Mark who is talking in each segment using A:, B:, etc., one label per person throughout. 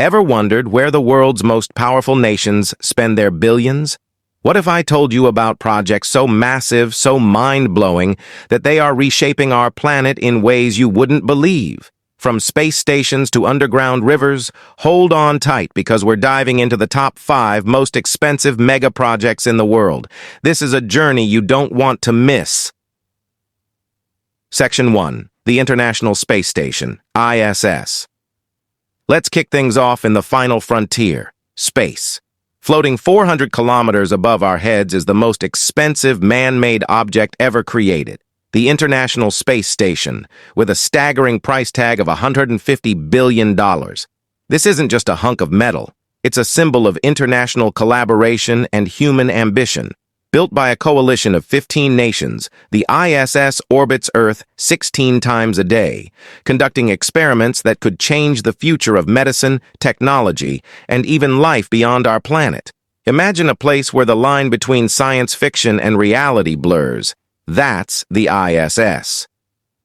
A: Ever wondered where the world's most powerful nations spend their billions? What if I told you about projects so massive, so mind-blowing, that they are reshaping our planet in ways you wouldn't believe? From space stations to underground rivers, hold on tight because we're diving into the top 5 most expensive mega projects in the world. This is a journey you don't want to miss. Section 1. The International Space Station, ISS. Let's kick things off in the final frontier, space. Floating 400 kilometers above our heads is the most expensive man-made object ever created, the International Space Station, with a staggering price tag of $150 billion. This isn't just a hunk of metal. It's a symbol of international collaboration and human ambition. Built by a coalition of 15 nations, the ISS orbits Earth 16 times a day, conducting experiments that could change the future of medicine, technology, and even life beyond our planet. Imagine a place where the line between science fiction and reality blurs. That's the ISS.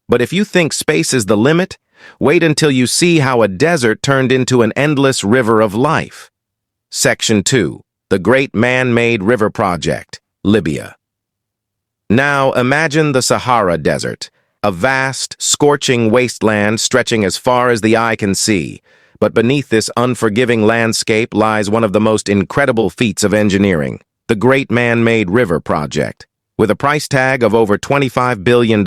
A: But if you think space is the limit, wait until you see how a desert turned into an endless river of life. Section 2. The Great Man-Made River Project, Libya. Now imagine the Sahara Desert, a vast, scorching wasteland stretching as far as the eye can see. But beneath this unforgiving landscape lies one of the most incredible feats of engineering, the Great Man-Made River Project. With a price tag of over $25 billion,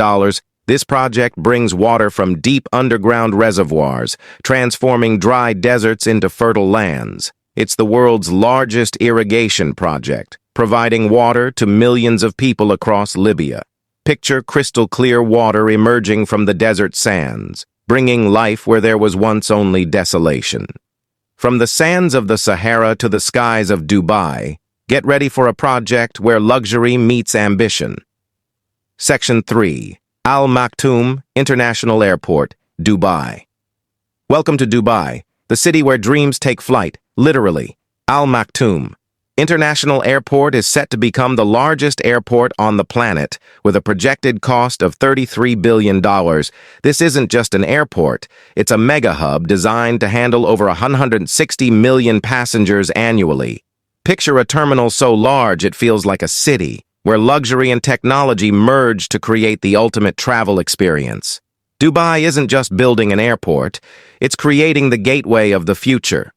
A: this project brings water from deep underground reservoirs, transforming dry deserts into fertile lands. It's the world's largest irrigation project, providing water to millions of people across Libya. Picture crystal-clear water emerging from the desert sands, bringing life where there was once only desolation. From the sands of the Sahara to the skies of Dubai, get ready for a project where luxury meets ambition. Section 3. Al Maktoum International Airport, Dubai. Welcome to Dubai, the city where dreams take flight, literally. Al Maktoum International Airport is set to become the largest airport on the planet, with a projected cost of $33 billion. This isn't just an airport, it's a mega hub designed to handle over 160 million passengers annually. Picture a terminal so large it feels like a city, where luxury and technology merge to create the ultimate travel experience. Dubai isn't just building an airport, it's creating the gateway of the future.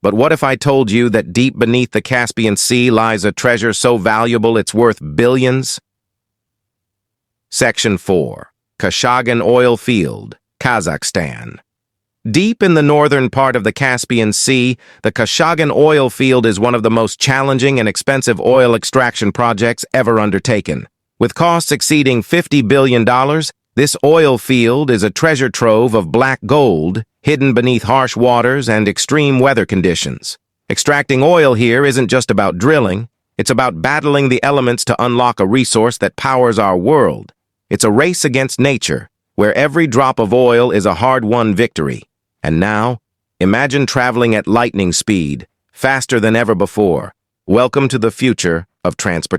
A: But what if I told you that deep beneath the Caspian Sea lies a treasure so valuable it's worth billions? Section 4. Kashagan Oil Field, Kazakhstan. Deep in the northern part of the Caspian Sea, the Kashagan oil field is one of the most challenging and expensive oil extraction projects ever undertaken. With costs exceeding $50 billion, this oil field is a treasure trove of black gold, hidden beneath harsh waters and extreme weather conditions. Extracting oil here isn't just about drilling, it's about battling the elements to unlock a resource that powers our world. It's a race against nature, where every drop of oil is a hard-won victory. And now, imagine traveling at lightning speed, faster than ever before. Welcome to the future of transport.